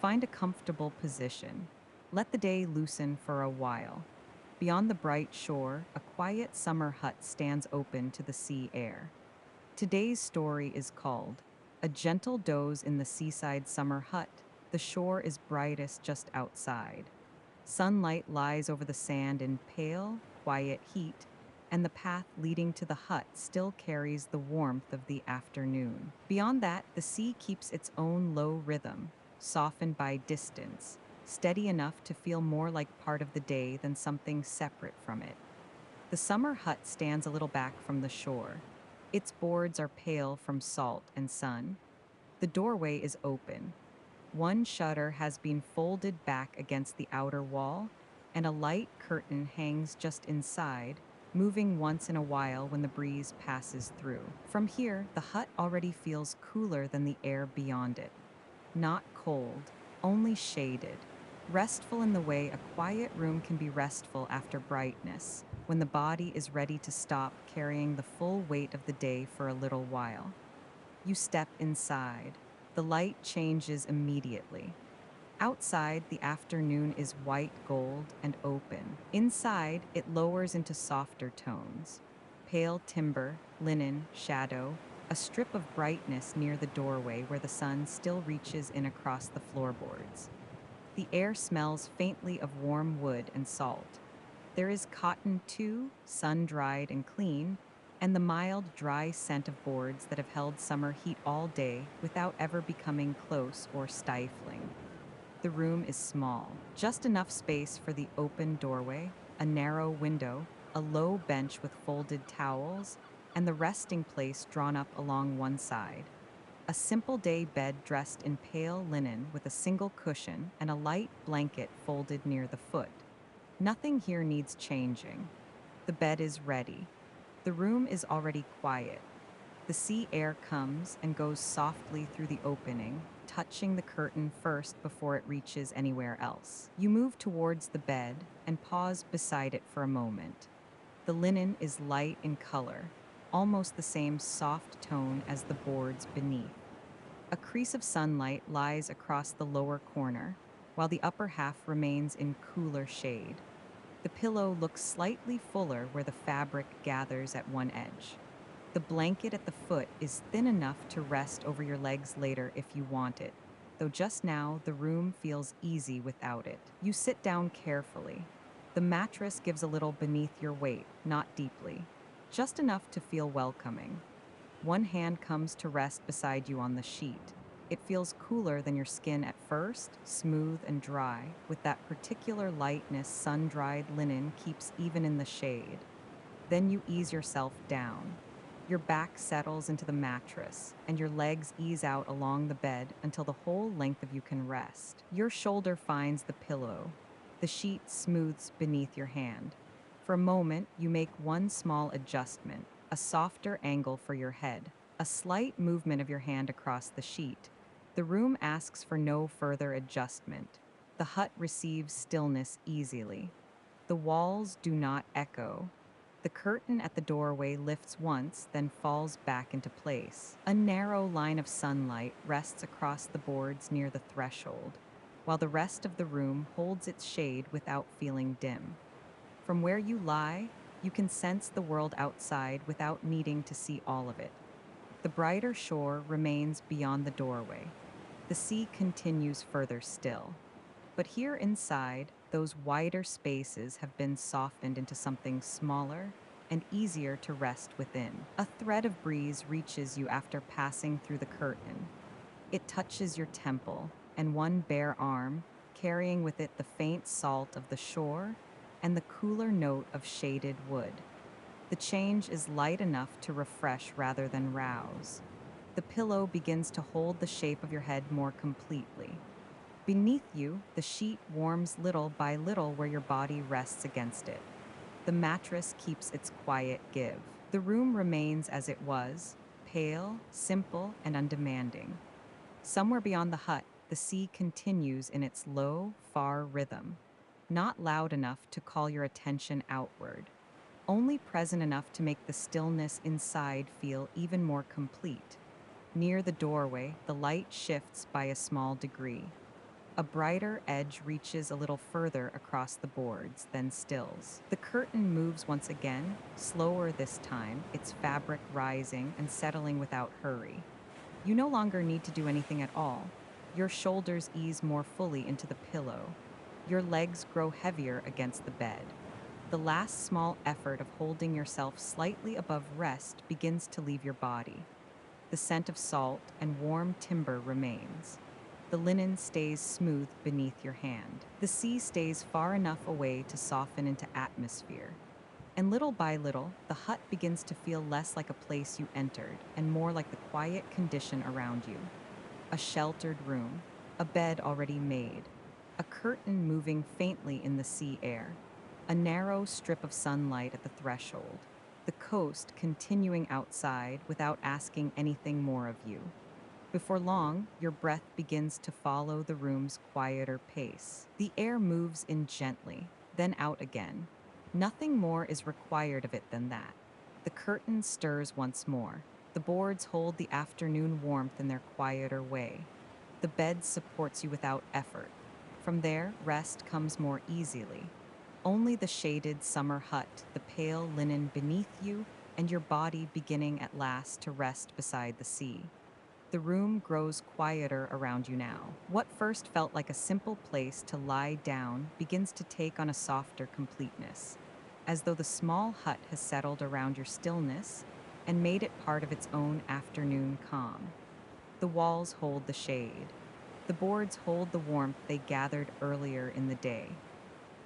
Find a comfortable position. Let the day loosen for a while. Beyond the bright shore, a quiet summer hut stands open to the sea air. Today's story is called A Gentle Doze in the Seaside Summer Hut. The shore is brightest just outside. Sunlight lies over the sand in pale, quiet heat, and the path leading to the hut still carries the warmth of the afternoon. Beyond that, the sea keeps its own low rhythm, softened by distance, steady enough to feel more like part of the day than something separate from it. The summer hut stands a little back from the shore. Its boards are pale from salt and sun. The doorway is open. One shutter has been folded back against the outer wall, and a light curtain hangs just inside, moving once in a while when the breeze passes through. From here, the hut already feels cooler than the air beyond it. Not cold, only shaded. Restful in the way a quiet room can be restful after brightness, when the body is ready to stop carrying the full weight of the day for a little while. You step inside. The light changes immediately. Outside, the afternoon is white gold and open. Inside, it lowers into softer tones. Pale timber, linen, shadow, a strip of brightness near the doorway where the sun still reaches in across the floorboards. The air smells faintly of warm wood and salt. There is cotton too, sun-dried and clean, and the mild, dry scent of boards that have held summer heat all day without ever becoming close or stifling. The room is small, just enough space for the open doorway, a narrow window, a low bench with folded towels, and the resting place drawn up along one side. A simple day bed dressed in pale linen with a single cushion and a light blanket folded near the foot. Nothing here needs changing. The bed is ready. The room is already quiet. The sea air comes and goes softly through the opening, touching the curtain first before it reaches anywhere else. You move towards the bed and pause beside it for a moment. The linen is light in color, almost the same soft tone as the boards beneath. A crease of sunlight lies across the lower corner, while the upper half remains in cooler shade. The pillow looks slightly fuller where the fabric gathers at one edge. The blanket at the foot is thin enough to rest over your legs later if you want it, though just now the room feels easy without it. You sit down carefully. The mattress gives a little beneath your weight, not deeply, just enough to feel welcoming. One hand comes to rest beside you on the sheet. It feels cooler than your skin at first, smooth and dry, with that particular lightness sun-dried linen keeps even in the shade. Then you ease yourself down. Your back settles into the mattress, and your legs ease out along the bed until the whole length of you can rest. Your shoulder finds the pillow. The sheet smooths beneath your hand. For a moment, you make one small adjustment, a softer angle for your head, a slight movement of your hand across the sheet. The room asks for no further adjustment. The hut receives stillness easily. The walls do not echo. The curtain at the doorway lifts once, then falls back into place. A narrow line of sunlight rests across the boards near the threshold, while the rest of the room holds its shade without feeling dim. From where you lie, you can sense the world outside without needing to see all of it. The brighter shore remains beyond the doorway. The sea continues further still. But here inside, those wider spaces have been softened into something smaller and easier to rest within. A thread of breeze reaches you after passing through the curtain. It touches your temple, and one bare arm, carrying with it the faint salt of the shore and the cooler note of shaded wood. The change is light enough to refresh rather than rouse. The pillow begins to hold the shape of your head more completely. Beneath you, the sheet warms little by little where your body rests against it. The mattress keeps its quiet give. The room remains as it was, pale, simple, and undemanding. Somewhere beyond the hut, the sea continues in its low, far rhythm, not loud enough to call your attention outward, only present enough to make the stillness inside feel even more complete. Near the doorway, the light shifts by a small degree. A brighter edge reaches a little further across the boards, then stills. The curtain moves once again, slower this time, its fabric rising and settling without hurry. You no longer need to do anything at all. Your shoulders ease more fully into the pillow. Your legs grow heavier against the bed. The last small effort of holding yourself slightly above rest begins to leave your body. The scent of salt and warm timber remains. The linen stays smooth beneath your hand. The sea stays far enough away to soften into atmosphere. And little by little, the hut begins to feel less like a place you entered and more like the quiet condition around you. A sheltered room, a bed already made, a curtain moving faintly in the sea air, a narrow strip of sunlight at the threshold, the coast continuing outside without asking anything more of you. Before long, your breath begins to follow the room's quieter pace. The air moves in gently, then out again. Nothing more is required of it than that. The curtain stirs once more. The boards hold the afternoon warmth in their quieter way. The bed supports you without effort. From there, rest comes more easily. Only the shaded summer hut, the pale linen beneath you, and your body beginning at last to rest beside the sea. The room grows quieter around you now. What first felt like a simple place to lie down begins to take on a softer completeness, as though the small hut has settled around your stillness and made it part of its own afternoon calm. The walls hold the shade. The boards hold the warmth they gathered earlier in the day.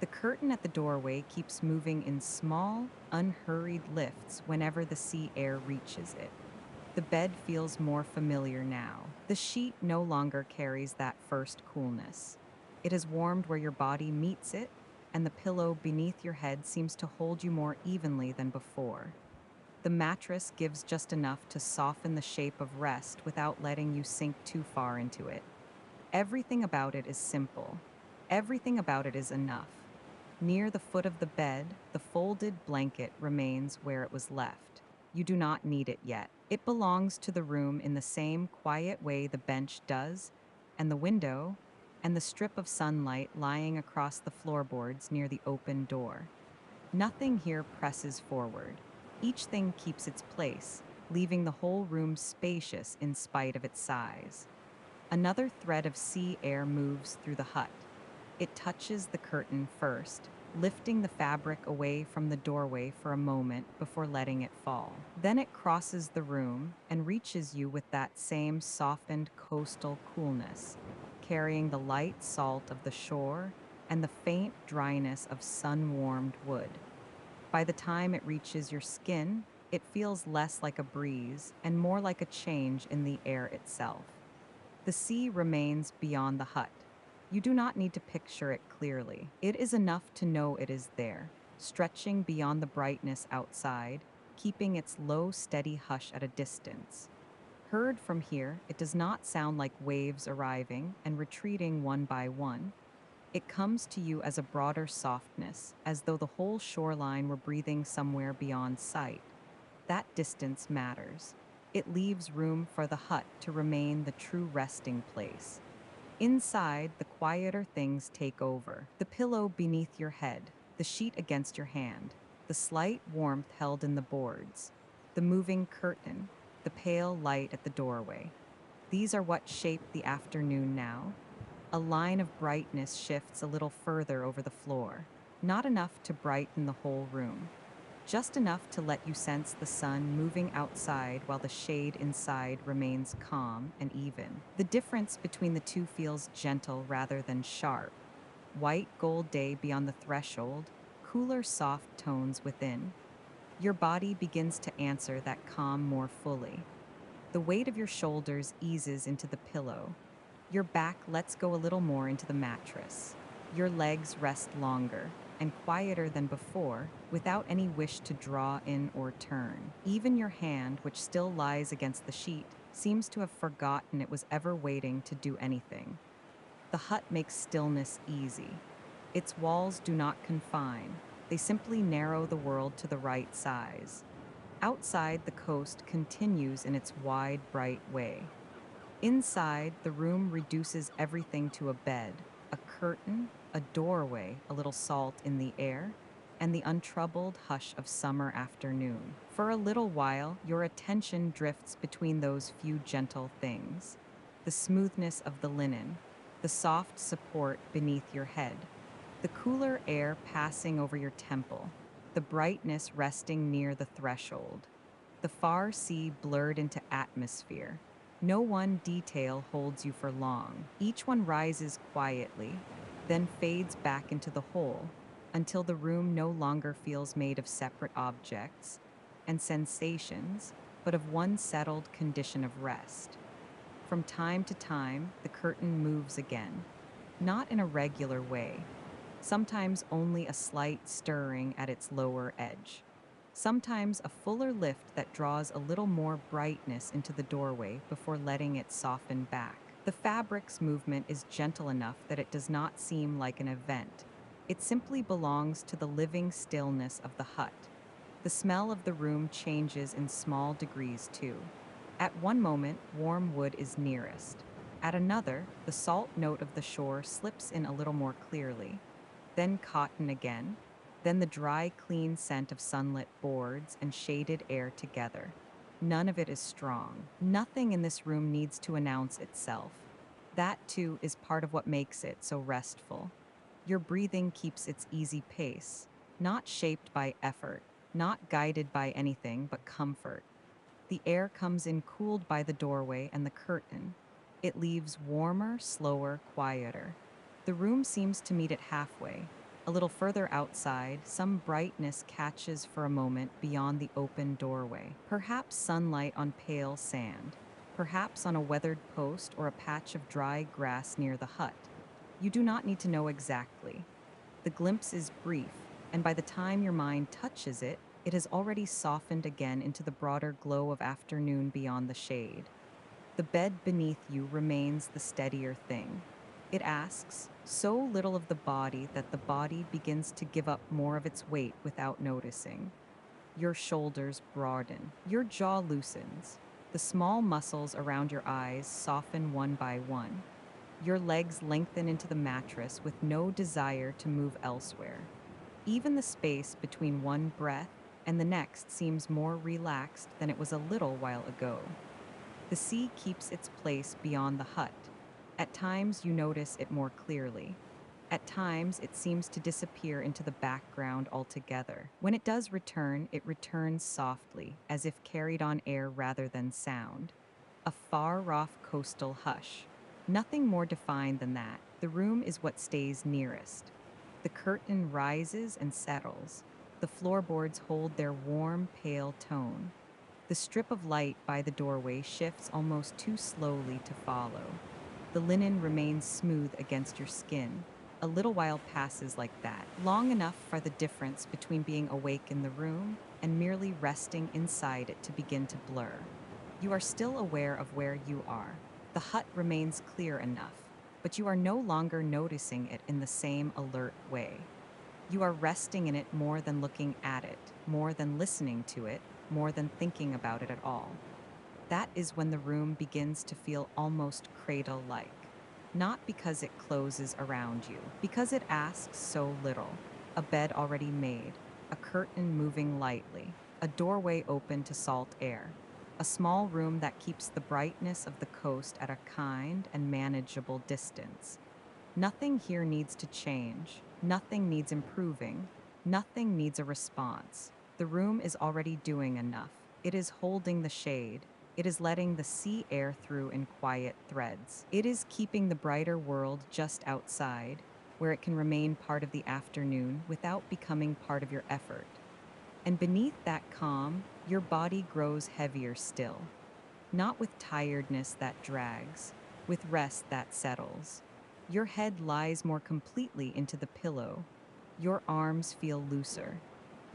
The curtain at the doorway keeps moving in small, unhurried lifts whenever the sea air reaches it. The bed feels more familiar now. The sheet no longer carries that first coolness. It has warmed where your body meets it, and the pillow beneath your head seems to hold you more evenly than before. The mattress gives just enough to soften the shape of rest without letting you sink too far into it. Everything about it is simple. Everything about it is enough. Near the foot of the bed, the folded blanket remains where it was left. You do not need it yet. It belongs to the room in the same quiet way the bench does, and the window, and the strip of sunlight lying across the floorboards near the open door. Nothing here presses forward. Each thing keeps its place, leaving the whole room spacious in spite of its size. Another thread of sea air moves through the hut. It touches the curtain first, lifting the fabric away from the doorway for a moment before letting it fall. Then it crosses the room and reaches you with that same softened coastal coolness, carrying the light salt of the shore and the faint dryness of sun-warmed wood. By the time it reaches your skin, it feels less like a breeze and more like a change in the air itself. The sea remains beyond the hut. You do not need to picture it clearly. It is enough to know it is there, stretching beyond the brightness outside, keeping its low, steady hush at a distance. Heard from here, it does not sound like waves arriving and retreating one by one. It comes to you as a broader softness, as though the whole shoreline were breathing somewhere beyond sight. That distance matters. It leaves room for the hut to remain the true resting place. Inside, the quieter things take over. The pillow beneath your head, the sheet against your hand, the slight warmth held in the boards, the moving curtain, the pale light at the doorway. These are what shape the afternoon now. A line of brightness shifts a little further over the floor, not enough to brighten the whole room, just enough to let you sense the sun moving outside while the shade inside remains calm and even. The difference between the two feels gentle rather than sharp. White gold day beyond the threshold, cooler soft tones within. Your body begins to answer that calm more fully. The weight of your shoulders eases into the pillow. Your back lets go a little more into the mattress. Your legs rest longer and quieter than before, without any wish to draw in or turn. Even your hand, which still lies against the sheet, seems to have forgotten it was ever waiting to do anything. The hut makes stillness easy. Its walls do not confine. They simply narrow the world to the right size. Outside, the coast continues in its wide, bright way. Inside, the room reduces everything to a bed, a curtain, a doorway, a little salt in the air, and the untroubled hush of summer afternoon. For a little while, your attention drifts between those few gentle things: the smoothness of the linen, the soft support beneath your head, the cooler air passing over your temple, the brightness resting near the threshold, the far sea blurred into atmosphere. No one detail holds you for long. Each one rises quietly, then fades back into the whole, until the room no longer feels made of separate objects and sensations, but of one settled condition of rest. From time to time, the curtain moves again, not in a regular way, sometimes only a slight stirring at its lower edge. Sometimes a fuller lift that draws a little more brightness into the doorway before letting it soften back. The fabric's movement is gentle enough that it does not seem like an event. It simply belongs to the living stillness of the hut. The smell of the room changes in small degrees too. At one moment, warm wood is nearest. At another, the salt note of the shore slips in a little more clearly. Then cotton again, then the dry, clean scent of sunlit boards and shaded air together. None of it is strong. Nothing in this room needs to announce itself. That, too, is part of what makes it so restful. Your breathing keeps its easy pace, not shaped by effort, not guided by anything but comfort. The air comes in cooled by the doorway and the curtain. It leaves warmer, slower, quieter. The room seems to meet it halfway. A little further outside, some brightness catches for a moment beyond the open doorway. Perhaps sunlight on pale sand. Perhaps on a weathered post or a patch of dry grass near the hut. You do not need to know exactly. The glimpse is brief, and by the time your mind touches it, it has already softened again into the broader glow of afternoon beyond the shade. The bed beneath you remains the steadier thing. It asks so little of the body that the body begins to give up more of its weight without noticing. Your shoulders broaden, your jaw loosens, the small muscles around your eyes soften one by one. Your legs lengthen into the mattress with no desire to move elsewhere. Even the space between one breath and the next seems more relaxed than it was a little while ago. The sea keeps its place beyond the hut. At times you notice it more clearly. At times it seems to disappear into the background altogether. When it does return, it returns softly, as if carried on air rather than sound. A far-off coastal hush. Nothing more defined than that. The room is what stays nearest. The curtain rises and settles. The floorboards hold their warm, pale tone. The strip of light by the doorway shifts almost too slowly to follow. The linen remains smooth against your skin. A little while passes like that, long enough for the difference between being awake in the room and merely resting inside it to begin to blur. You are still aware of where you are. The hut remains clear enough, but you are no longer noticing it in the same alert way. You are resting in it more than looking at it, more than listening to it, more than thinking about it at all. That is when the room begins to feel almost cradle-like. Not because it closes around you, because it asks so little. A bed already made, a curtain moving lightly, a doorway open to salt air. A small room that keeps the brightness of the coast at a kind and manageable distance. Nothing here needs to change. Nothing needs improving. Nothing needs a response. The room is already doing enough. It is holding the shade. It is letting the sea air through in quiet threads. It is keeping the brighter world just outside, where it can remain part of the afternoon without becoming part of your effort. And beneath that calm, your body grows heavier still. Not with tiredness that drags, with rest that settles. Your head lies more completely into the pillow. Your arms feel looser.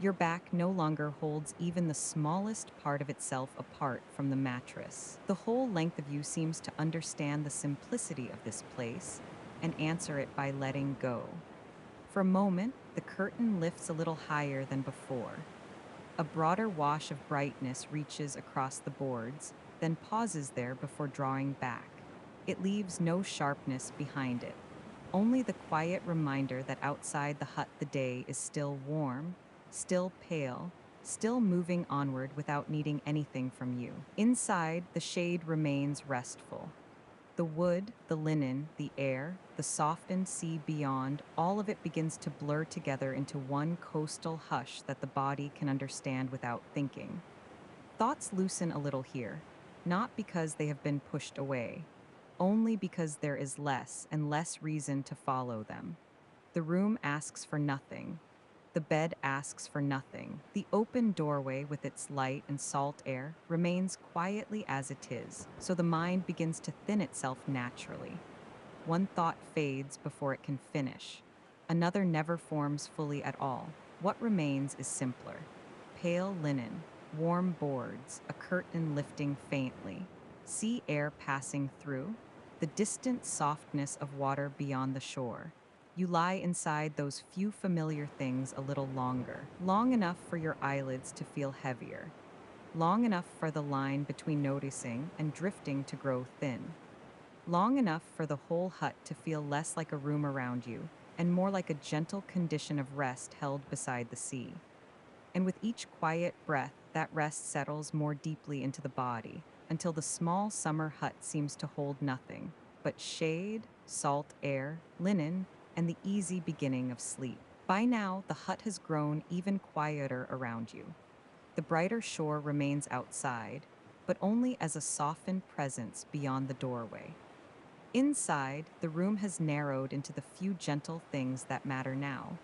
Your back no longer holds even the smallest part of itself apart from the mattress. The whole length of you seems to understand the simplicity of this place and answer it by letting go. For a moment, the curtain lifts a little higher than before. A broader wash of brightness reaches across the boards, then pauses there before drawing back. It leaves no sharpness behind it, only the quiet reminder that outside the hut the day is still warm, still pale, still moving onward without needing anything from you. Inside, the shade remains restful. The wood, the linen, the air, the softened sea beyond, all of it begins to blur together into one coastal hush that the body can understand without thinking. Thoughts loosen a little here, not because they have been pushed away, only because there is less and less reason to follow them. The room asks for nothing. The bed asks for nothing. The open doorway with its light and salt air remains quietly as it is, so the mind begins to thin itself naturally. One thought fades before it can finish. Another never forms fully at all. What remains is simpler. Pale linen, warm boards, a curtain lifting faintly, sea air passing through, the distant softness of water beyond the shore. You lie inside those few familiar things a little longer, long enough for your eyelids to feel heavier, long enough for the line between noticing and drifting to grow thin, long enough for the whole hut to feel less like a room around you and more like a gentle condition of rest held beside the sea. And with each quiet breath, that rest settles more deeply into the body until the small summer hut seems to hold nothing but shade, salt air, linen, and the easy beginning of sleep. By now, the hut has grown even quieter around you. The brighter shore remains outside, but only as a softened presence beyond the doorway. Inside, the room has narrowed into the few gentle things that matter now.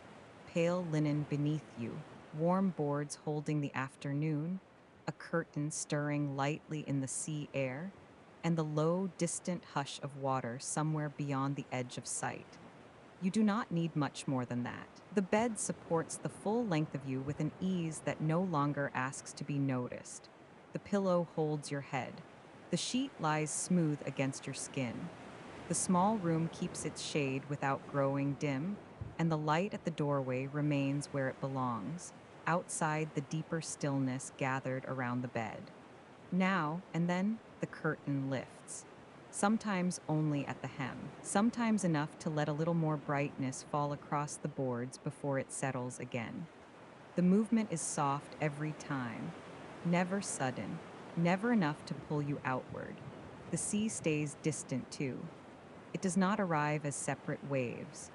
Pale linen beneath you, warm boards holding the afternoon, a curtain stirring lightly in the sea air, and the low, distant hush of water somewhere beyond the edge of sight. You do not need much more than that. The bed supports the full length of you with an ease that no longer asks to be noticed. The pillow holds your head. The sheet lies smooth against your skin. The small room keeps its shade without growing dim, and the light at the doorway remains where it belongs, outside the deeper stillness gathered around the bed. Now and then, the curtain lifts, sometimes only at the hem, sometimes enough to let a little more brightness fall across the boards before it settles again. The movement is soft every time, never sudden, never enough to pull you outward. The sea stays distant too. It does not arrive as separate waves,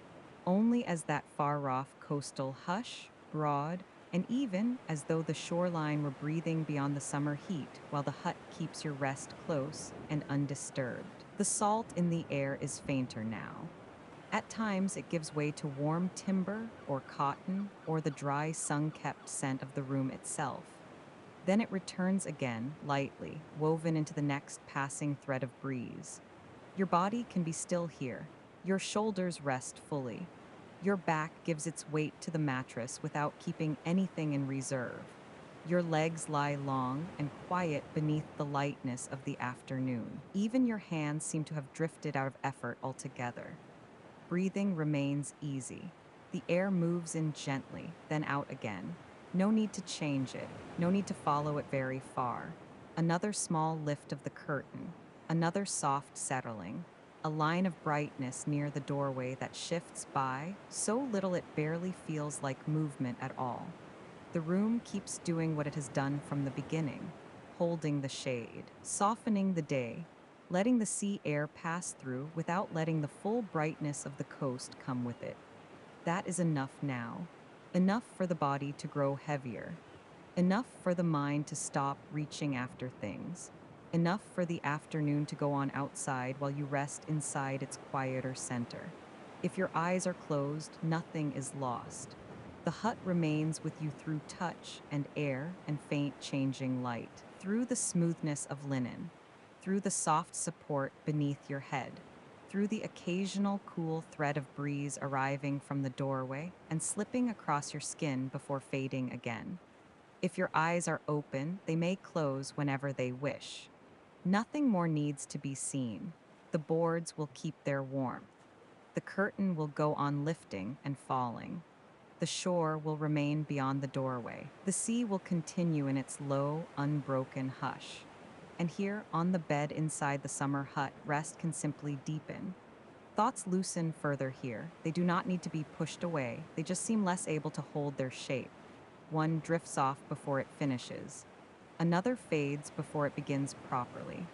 only as that far-off coastal hush, broad, and even as though the shoreline were breathing beyond the summer heat while the hut keeps your rest close and undisturbed. The salt in the air is fainter now. At times, it gives way to warm timber or cotton or the dry, sun-kept scent of the room itself. Then it returns again, lightly, woven into the next passing thread of breeze. Your body can be still here. Your shoulders rest fully. Your back gives its weight to the mattress without keeping anything in reserve. Your legs lie long and quiet beneath the lightness of the afternoon. Even your hands seem to have drifted out of effort altogether. Breathing remains easy. The air moves in gently, then out again. No need to change it. No need to follow it very far. Another small lift of the curtain. Another soft settling, a line of brightness near the doorway that shifts by, so little it barely feels like movement at all. The room keeps doing what it has done from the beginning, holding the shade, softening the day, letting the sea air pass through without letting the full brightness of the coast come with it. That is enough now. Enough for the body to grow heavier. Enough for the mind to stop reaching after things. Enough for the afternoon to go on outside while you rest inside its quieter center. If your eyes are closed, nothing is lost. The hut remains with you through touch and air and faint changing light, through the smoothness of linen, through the soft support beneath your head, through the occasional cool thread of breeze arriving from the doorway and slipping across your skin before fading again. If your eyes are open, they may close whenever they wish. Nothing more needs to be seen. The boards will keep their warmth. The curtain will go on lifting and falling. The shore will remain beyond the doorway. The sea will continue in its low, unbroken hush. And here, on the bed inside the summer hut, rest can simply deepen. Thoughts loosen further here. They do not need to be pushed away, they just seem less able to hold their shape. One drifts off before it finishes. Another fades before it begins properly.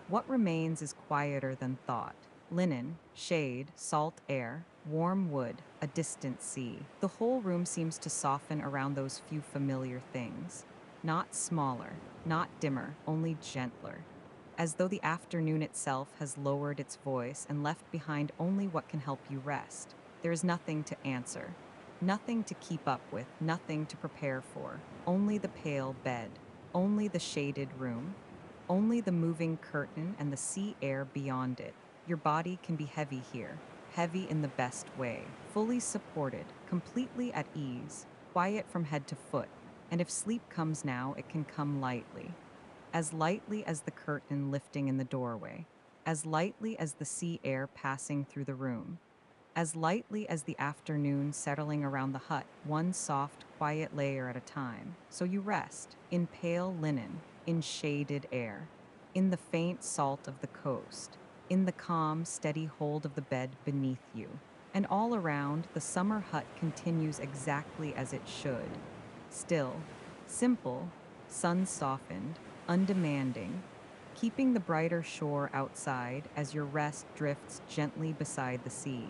What remains is quieter than thought. Linen, shade, salt air, warm wood, a distant sea. The whole room seems to soften around those few familiar things. Not smaller, not dimmer, only gentler. As though the afternoon itself has lowered its voice and left behind only what can help you rest. There is nothing to answer, nothing to keep up with, nothing to prepare for. Only the pale bed, only the shaded room, only the moving curtain and the sea air beyond it. Your body can be heavy here, heavy in the best way, fully supported, completely at ease, quiet from head to foot. And if sleep comes now, it can come lightly as the curtain lifting in the doorway, as lightly as the sea air passing through the room, as lightly as the afternoon settling around the hut, one soft, quiet layer at a time. So you rest, in pale linen, in shaded air, in the faint salt of the coast, in the calm, steady hold of the bed beneath you. And all around, the summer hut continues exactly as it should. Still, simple, sun softened, undemanding, keeping the brighter shore outside as your rest drifts gently beside the sea.